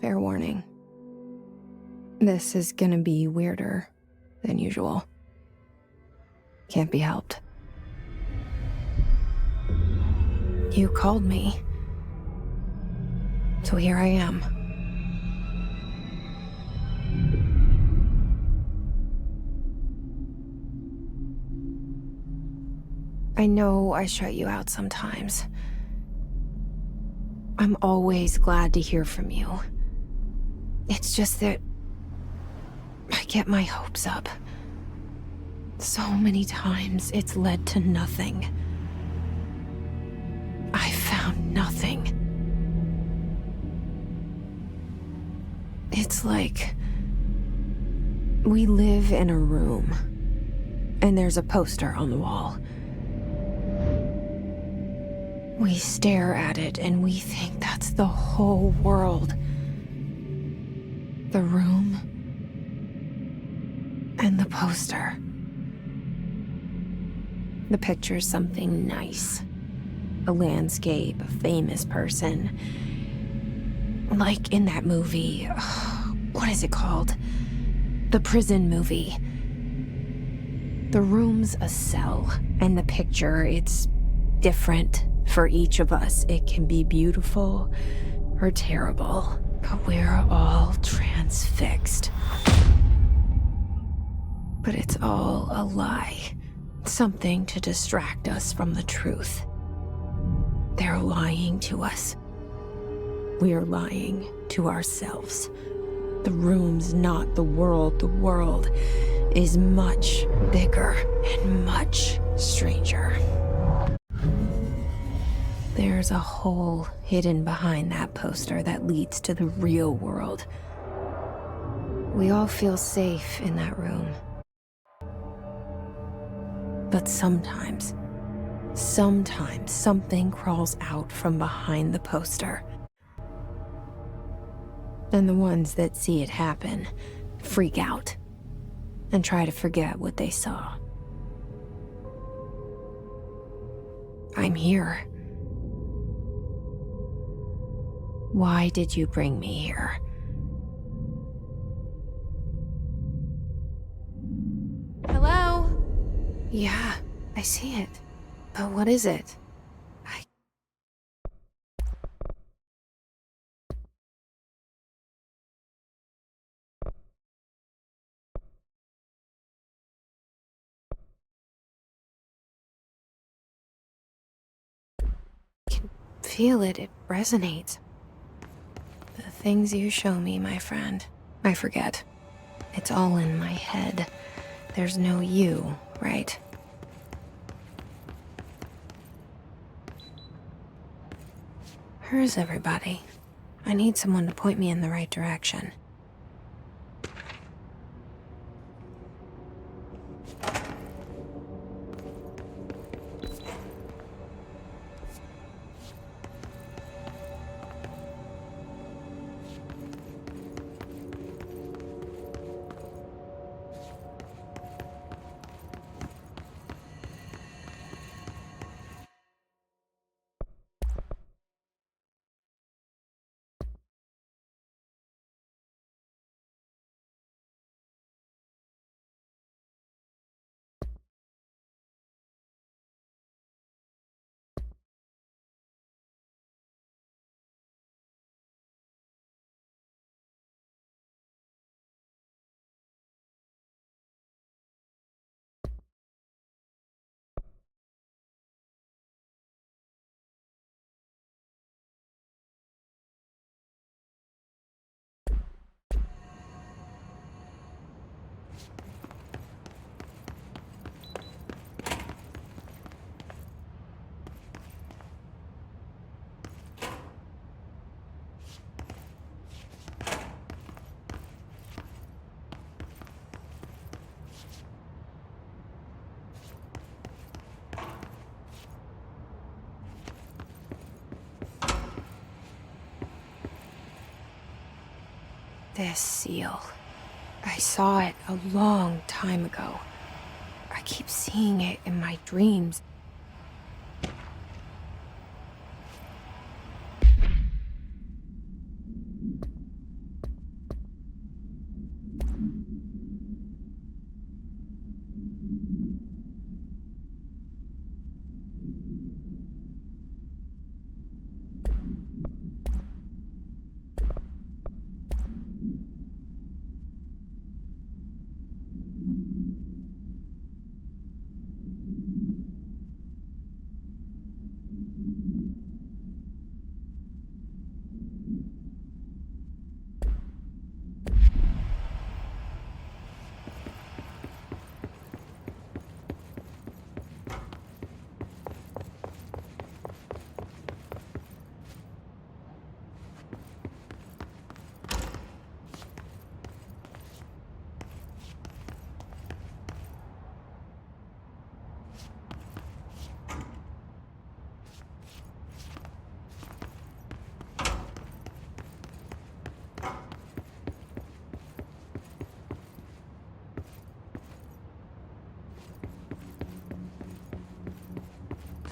Fair warning. This is gonna be weirder than usual. Can't be helped. You called me. So here I am. I know I shut you out sometimes. I'm always glad to hear from you. It's just that I get my hopes up. So many times it's led to nothing. I found nothing. It's like we live in a room, and there's a poster on the wall. We stare at it and we think that's the whole world. The room and the poster. The picture's something nice. A landscape, a famous person. Like in that movie, what is it called? The prison movie. The room's a cell, and the picture, it's different for each of us. It can be beautiful or terrible, but we're all transfixed. But it's all a lie. Something to distract us from the truth. They're lying to us. We're lying to ourselves. The room's not the world. The world is much bigger and much stranger. There's a hole hidden behind that poster that leads to the real world. We all feel safe in that room. But sometimes something crawls out from behind the poster. And the ones that see it happen freak out and try to forget what they saw. I'm here. Why did you bring me here? Hello? Yeah, I see it. But what is it? I can feel it. It resonates. The things you show me, my friend, I forget. It's all in my head. There's no you, right? Where's everybody? I need someone to point me in the right direction. This seal. I saw it a long time ago. I keep seeing it in my dreams.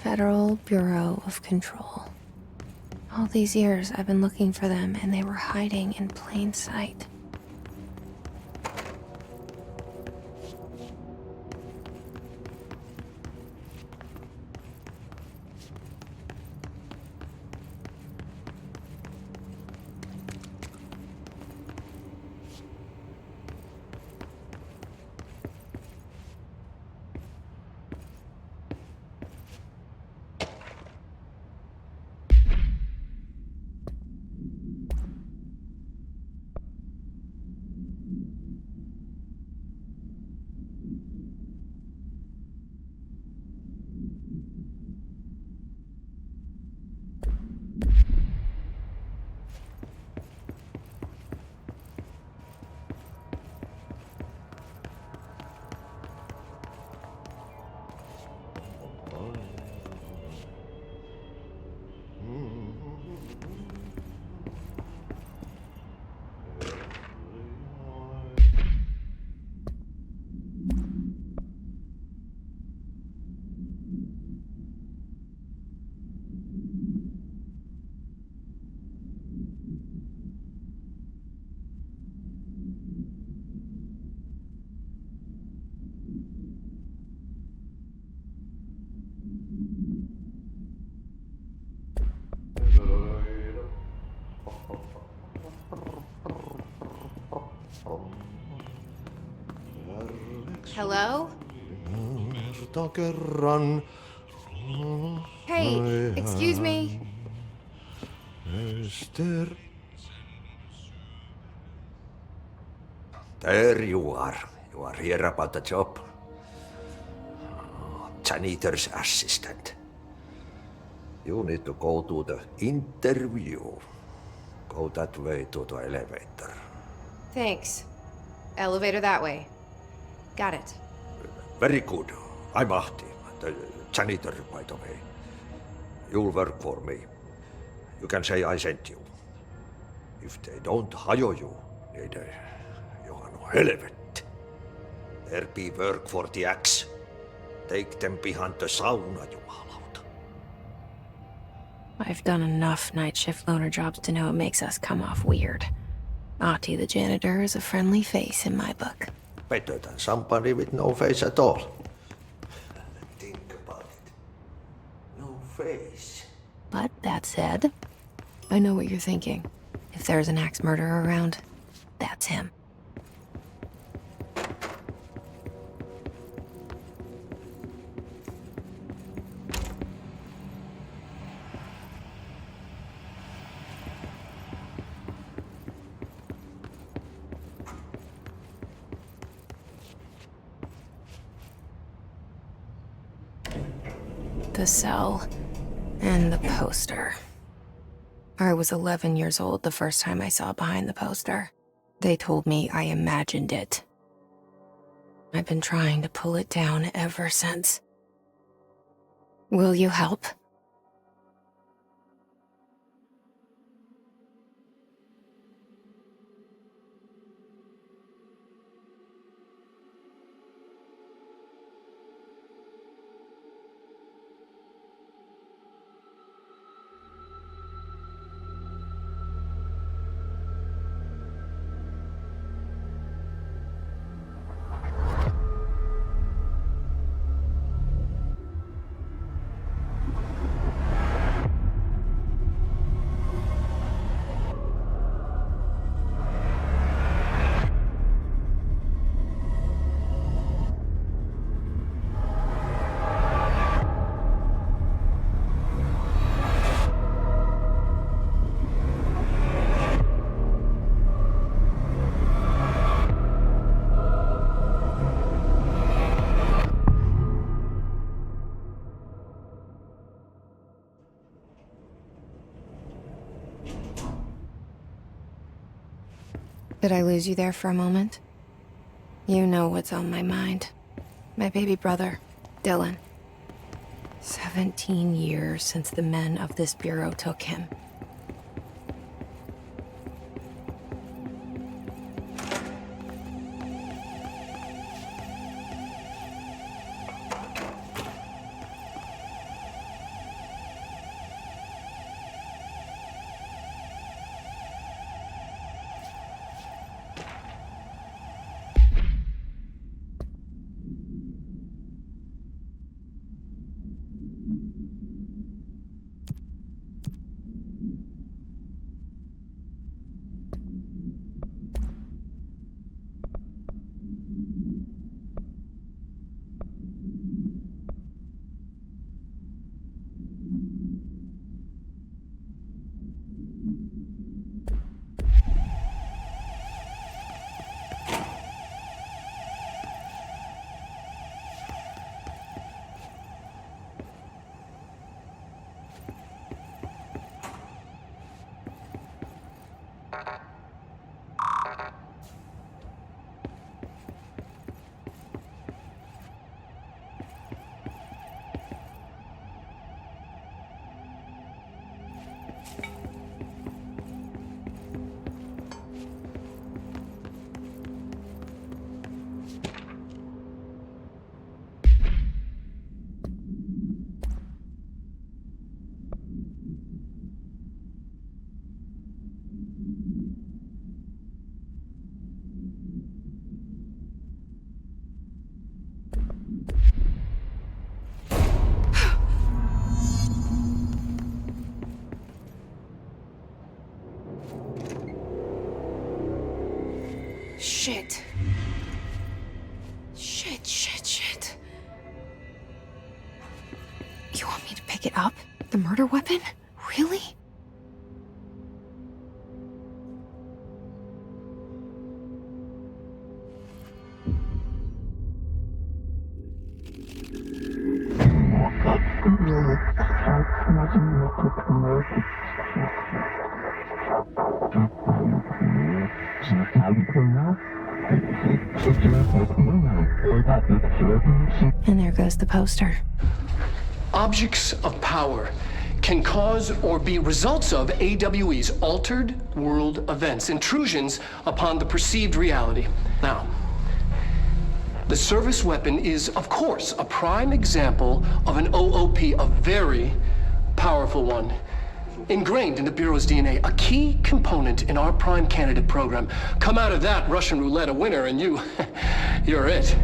Federal Bureau of Control. All these years I've been looking for them, and they were hiding in plain sight. Hello? Hey, excuse me. There you are. You are here about the job. Janitor's assistant. You need to go to the interview. Go that way to the elevator. Thanks. Elevator that way. Got it. Very good. I'm Ahti, the janitor, by the way. You'll work for me. You can say I sent you. If they don't hire you, niin johan on helvet. There be work for the axe. Take them behind the sauna, jumalauta. I've done enough night shift loner jobs to know it makes us come off weird. Ahti the janitor is a friendly face in my book. Better than somebody with no face at all. Think about it. No face. But that said, I know what you're thinking. If there's an axe murderer around, that's him. The cell and the poster. I was 11 years old the first time I saw behind the poster. They told me I imagined it. I've been trying to pull it down ever since. Will you help? Did I lose you there for a moment? You know what's on my mind. My baby brother, Dylan. 17 years since the men of this bureau took him. shit. Shit. You want me to pick it up? The murder weapon? Really? And there goes the poster. Objects of power can cause or be results of AWE's altered world events, intrusions upon the perceived reality. Now, the service weapon is, of course, a prime example of an OOP, a very powerful one. Ingrained in the Bureau's DNA, a key component in our prime candidate program. Come out of that Russian roulette a winner and you're it.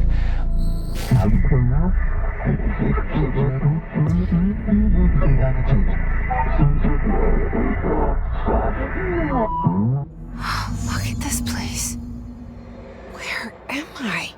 Look at this place. Where am I?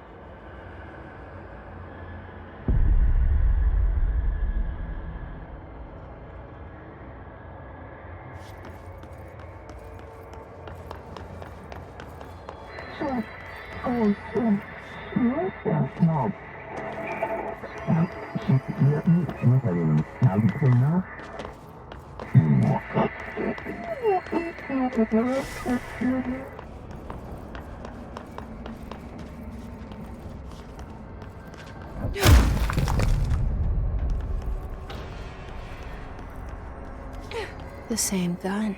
The same gun.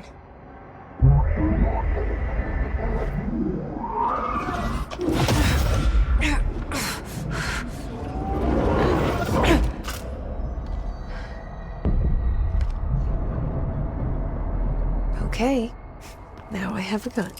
Okay, now I have a gun.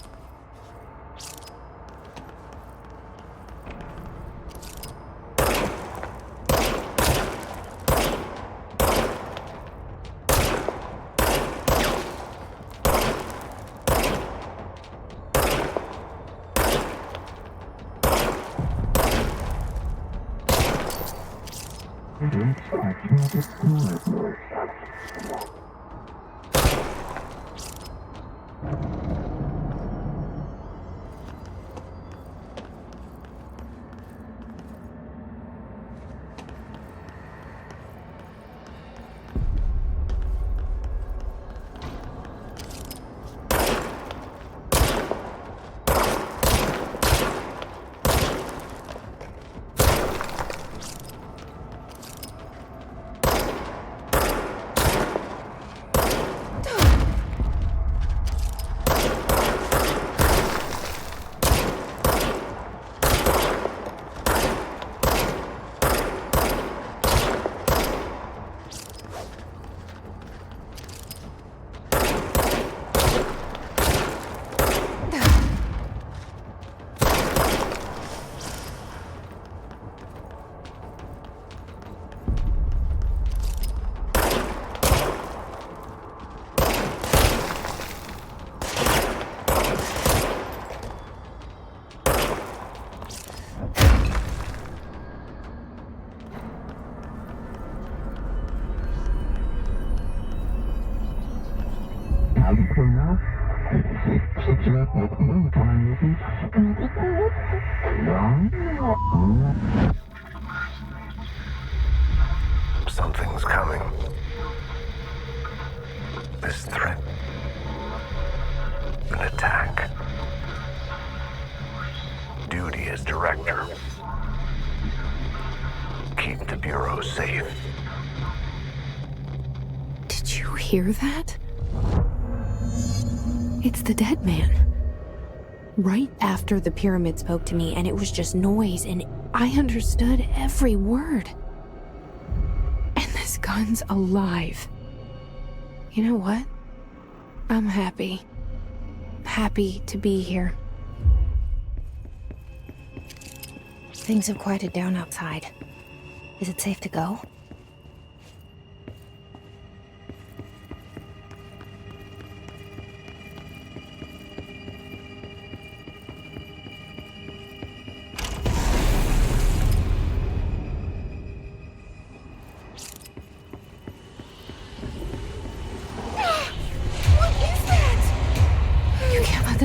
Something's coming. This threat. An attack. Duty as director. Keep the Bureau safe. Did you hear that? It's the dead man. Right after the pyramid spoke to me, and it was just noise, and I understood every word. And this gun's alive. You know what? I'm happy. Happy to be here. Things have quieted down outside. Is it safe to go?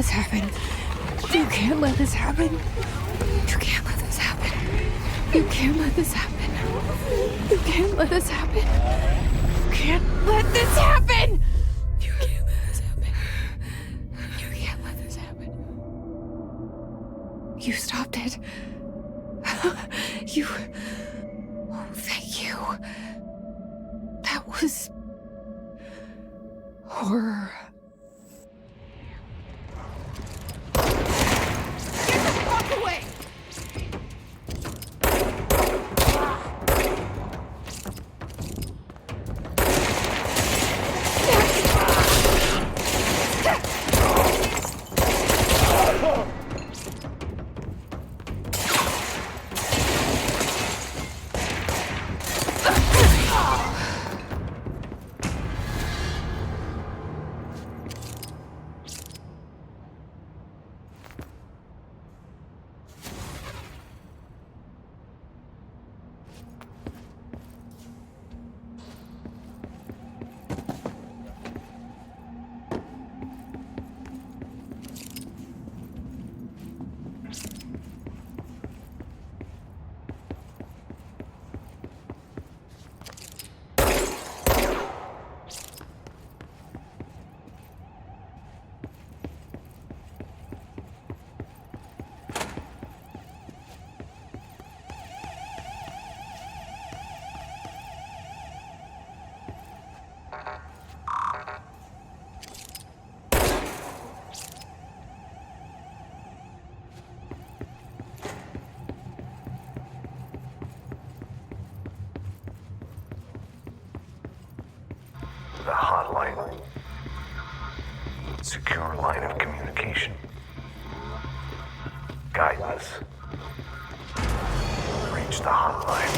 this happen. You can't let this happen. You can't let this happen. You can't let this happen. You can't let this happen. You can't let this happen! You can't let this happen. You can't let this happen. You stopped it. You... Oh, thank you. That was... horror. Get the fuck away! The hotline. Secure line of communication. Guidance. Reach the hotline.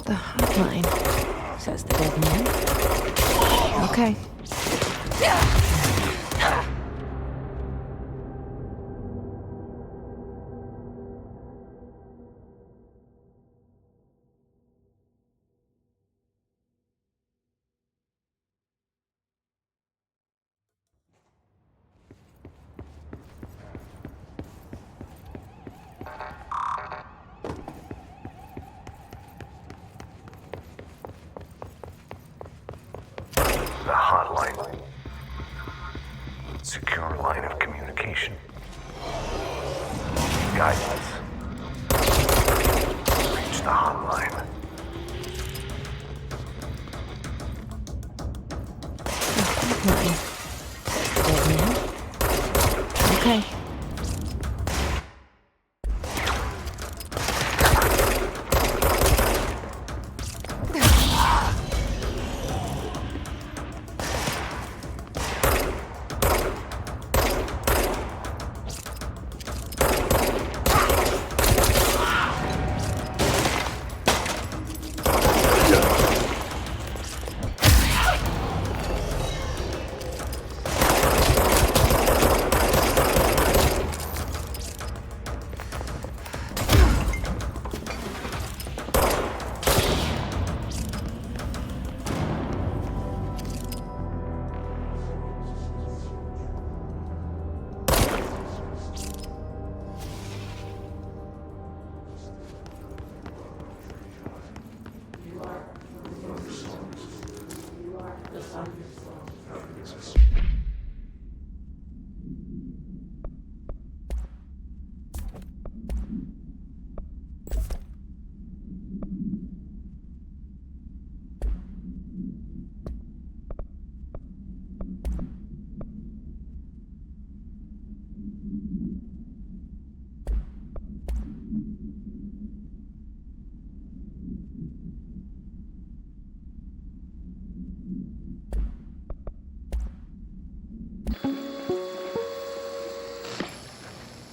The hotline, says the dead man. Okay. The hotline. Secure line of communication. Guidance. Reach the hotline. Hotline. Dead man. Okay.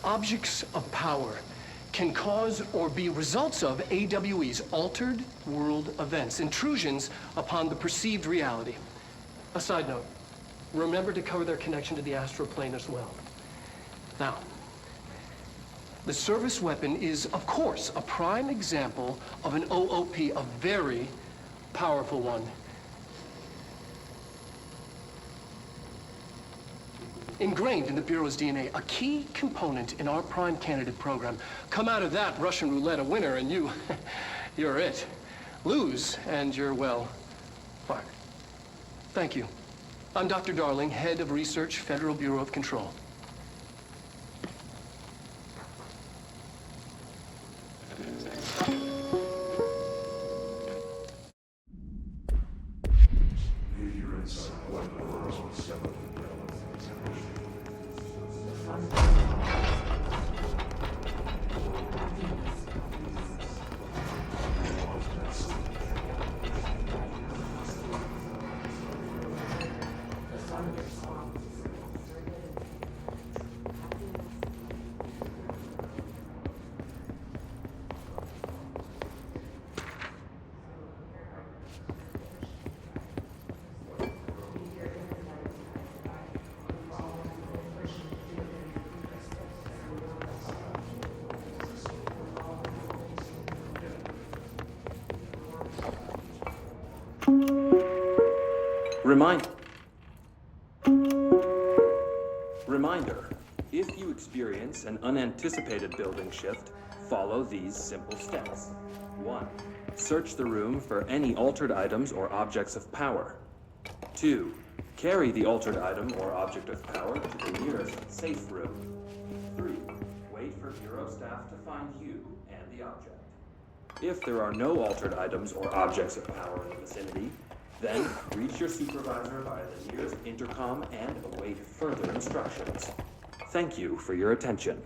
Objects of power can cause or be results of AWE's altered world events, intrusions upon the perceived reality. A side note, remember to cover their connection to the astral plane as well. Now, the service weapon is, of course, a prime example of an OOP, a very powerful one. ingrained in the Bureau's DNA, a key component in our prime candidate program. Come out of that Russian roulette a winner, and you're it. Lose, and you're, well, fired. Thank you. I'm Dr. Darling, Head of Research, Federal Bureau of Control. Reminder, if you experience an unanticipated building shift, follow these simple steps. 1. Search the room for any altered items or objects of power. 2. Carry the altered item or object of power to the nearest safe room. 3. Wait for Bureau staff to find you and the object. If there are no altered items or objects of power in the vicinity, then reach your supervisor via the nearest intercom and await further instructions. Thank you for your attention.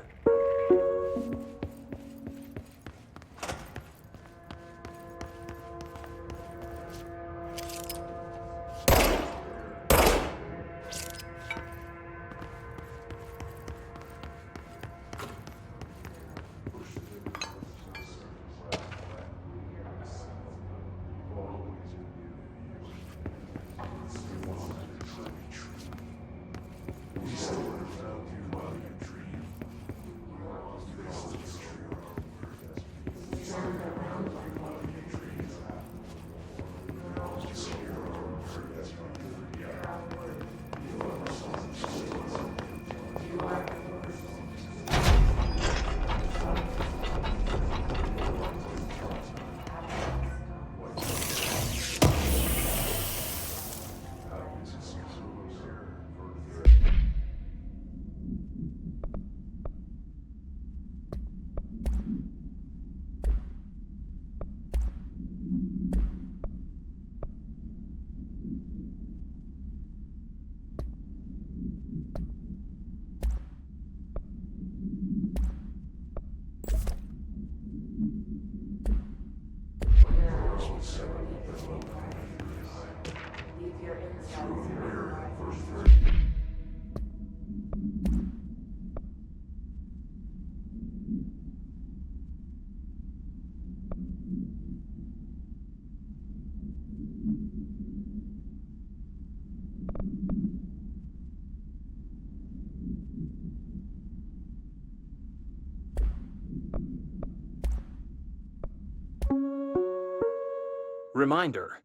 Reminder.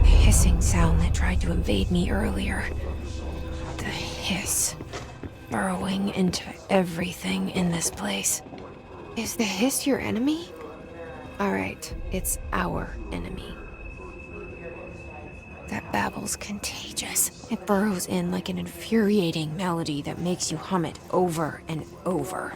Hissing sound that tried to invade me earlier. The hiss. Burrowing into everything in this place. Is the hiss your enemy? Alright, it's our enemy. That babble's contagious. It burrows in like an infuriating melody that makes you hum it over and over.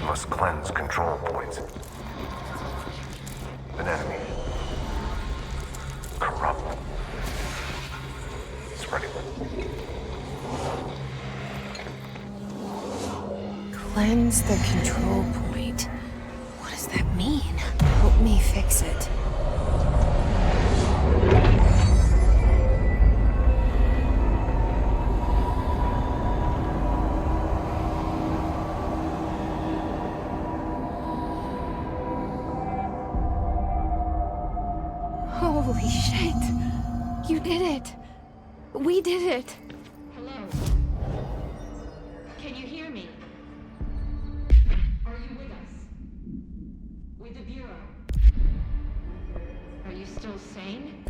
Must cleanse control points. An enemy. Corrupt. Spreading. Cleanse the control point. What does that mean? Help me fix it. Holy shit! You did it! We did it! Hello? Can you hear me? Are you with us? With the Bureau? Are you still sane?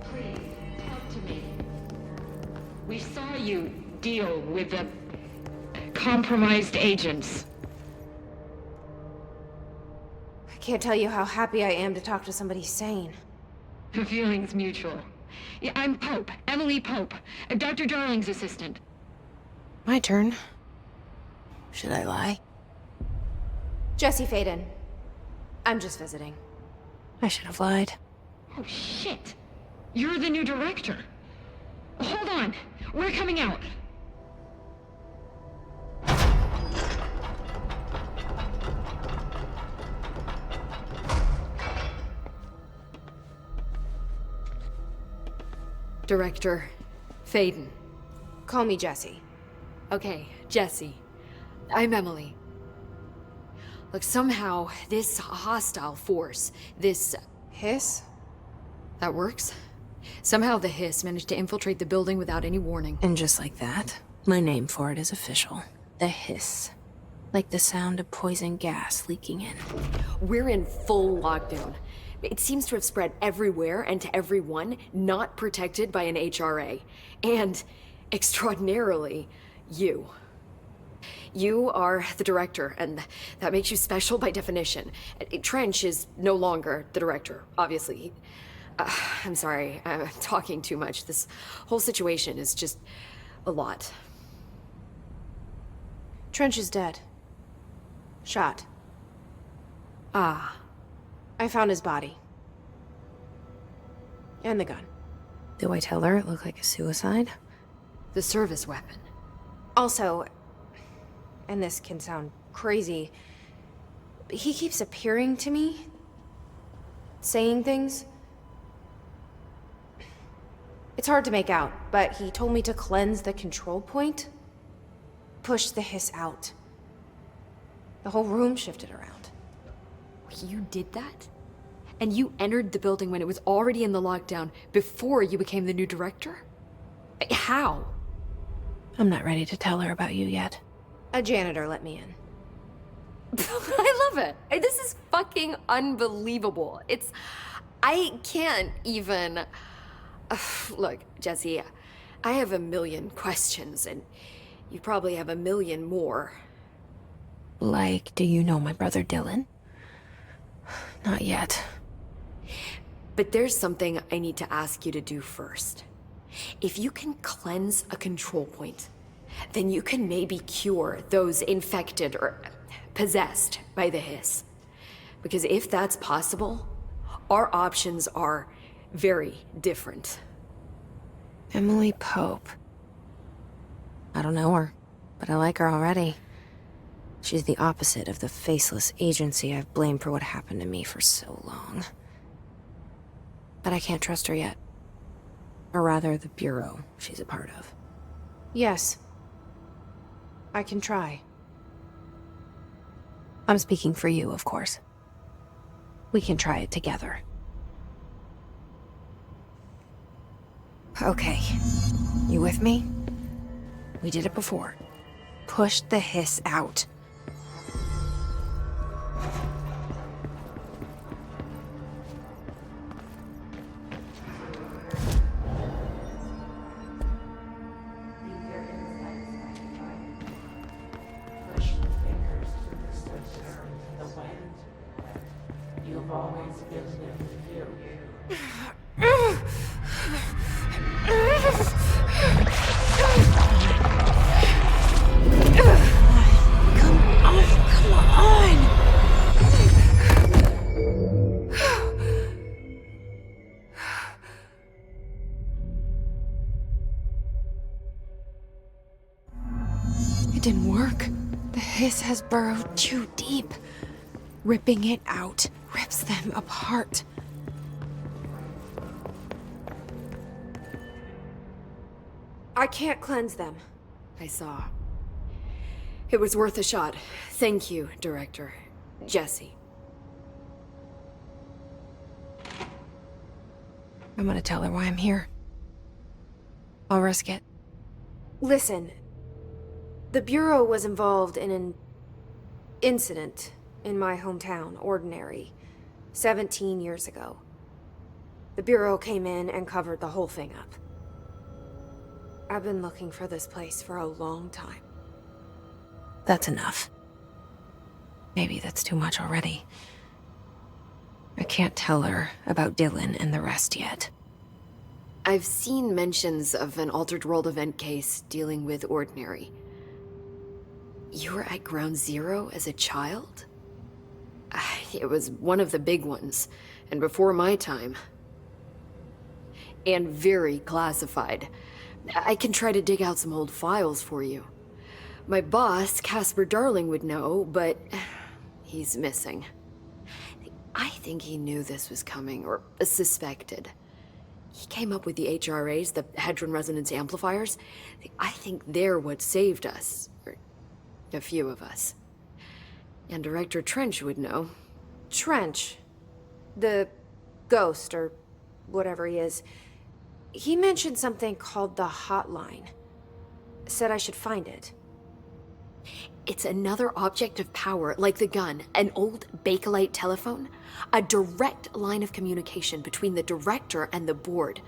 Please, talk to me. We saw you deal with the compromised agents. I can't tell you how happy I am to talk to somebody sane. The feeling's mutual. Yeah, I'm Pope, Emily Pope, Dr. Darling's assistant. My turn. Should I lie? Jesse Faden. I'm just visiting. I should have lied. Oh, shit. You're the new director. Hold on. We're coming out. Director Faden. Call me Jesse. Okay, Jesse. I'm Emily. Look, somehow this hostile force, this... Hiss? that works? Somehow the hiss managed to infiltrate the building without any warning. And just like that, my name for it is official. The hiss. Like the sound of poison gas leaking in. We're in full lockdown. It seems to have spread everywhere and to everyone not protected by an HRA. And, extraordinarily, you. You are the director, and that makes you special by definition. Trench is no longer the director, obviously. I'm sorry, I'm talking too much. This whole situation is just a lot. Trench is dead. Shot. Ah. I found his body. And the gun. Do I tell her it looked like a suicide? The service weapon. Also, and this can sound crazy, but he keeps appearing to me. Saying things. It's hard to make out, but he told me to cleanse the control point. Push the hiss out. The whole room shifted around. You did that? And you entered the building when it was already in the lockdown before you became the new director? How? I'm not ready to tell her about you yet. A janitor let me in. I love it. This is fucking unbelievable. I can't even... Look, Jesse, I have a million questions, and you probably have a million more. Like, do you know my brother Dylan? Not yet. But there's something I need to ask you to do first. If you can cleanse a control point, then you can maybe cure those infected or possessed by the hiss. Because if that's possible, our options are very different. Emily Pope. I don't know her, but I like her already. She's the opposite of the faceless agency I've blamed for what happened to me for so long. But I can't trust her yet. Or rather, the Bureau she's a part of. Yes. I can try. I'm speaking for you, of course. We can try it together. Okay. You with me? We did it before. Push the hiss out. It didn't work. The hiss has burrowed too deep. Ripping it out rips them apart. I can't cleanse them. I saw. It was worth a shot. Thank you, Director. Jesse. I'm gonna tell her why I'm here. I'll risk it. Listen. The Bureau was involved in an incident in my hometown, Ordinary, 17 years ago. The Bureau came in and covered the whole thing up. I've been looking for this place for a long time. That's enough. Maybe that's too much already. I can't tell her about Dylan and the rest yet. I've seen mentions of an Altered World event case dealing with Ordinary. You were at Ground Zero as a child? It was one of the big ones, and before my time. And very classified. I can try to dig out some old files for you. My boss, Casper Darling, would know, but he's missing. I think he knew this was coming, or suspected. He came up with the HRAs, the Hadron Resonance Amplifiers. I think they're what saved us. Or a few of us. And Director Trench would know. Trench. The ghost, or whatever he is. He mentioned something called the Hotline. Said I should find it. It's another object of power, like the gun, an old Bakelite telephone. A direct line of communication between the director and the board.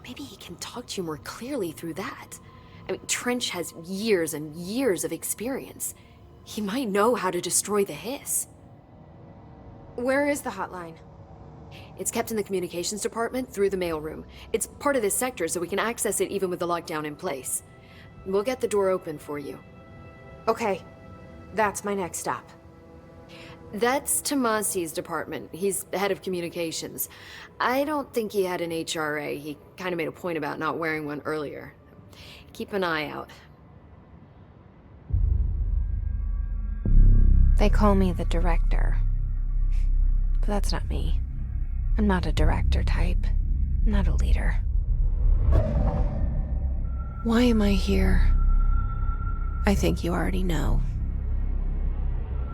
Maybe he can talk to you more clearly through that. I mean, Trench has years and years of experience. He might know how to destroy the hiss. Where is the hotline? It's kept in the communications department through the mailroom. It's part of this sector, so we can access it even with the lockdown in place. We'll get the door open for you. Okay. That's my next stop. That's Tomasi's department. He's head of communications. I don't think he had an HRA. He kind of made a point about not wearing one earlier. Keep an eye out. They call me the director. But that's not me. I'm not a director type. I'm not a leader. Why am I here? I think you already know.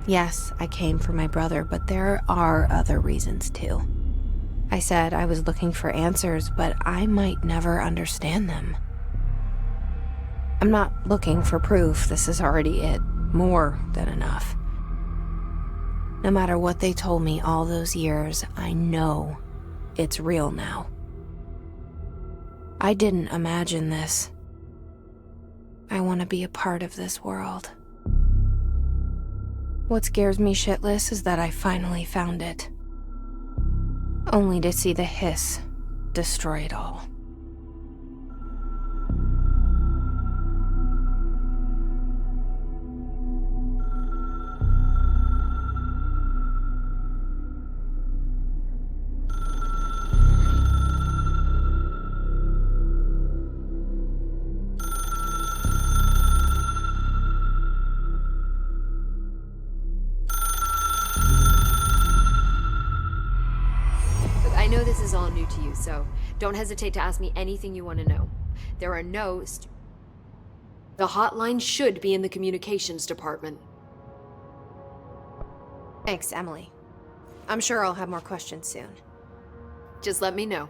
Yes, I came for my brother, but there are other reasons too. I said I was looking for answers, but I might never understand them. I'm not looking for proof. This is already it. More than enough. No matter what they told me all those years, I know it's real now. I didn't imagine this. I want to be a part of this world. What scares me shitless is that I finally found it. Only to see the hiss destroy it all. Look, I know this is all new to you, so don't hesitate to ask me anything you want to know. There are no The hotline should be in the communications department. Thanks, Emily. I'm sure I'll have more questions soon. Just let me know.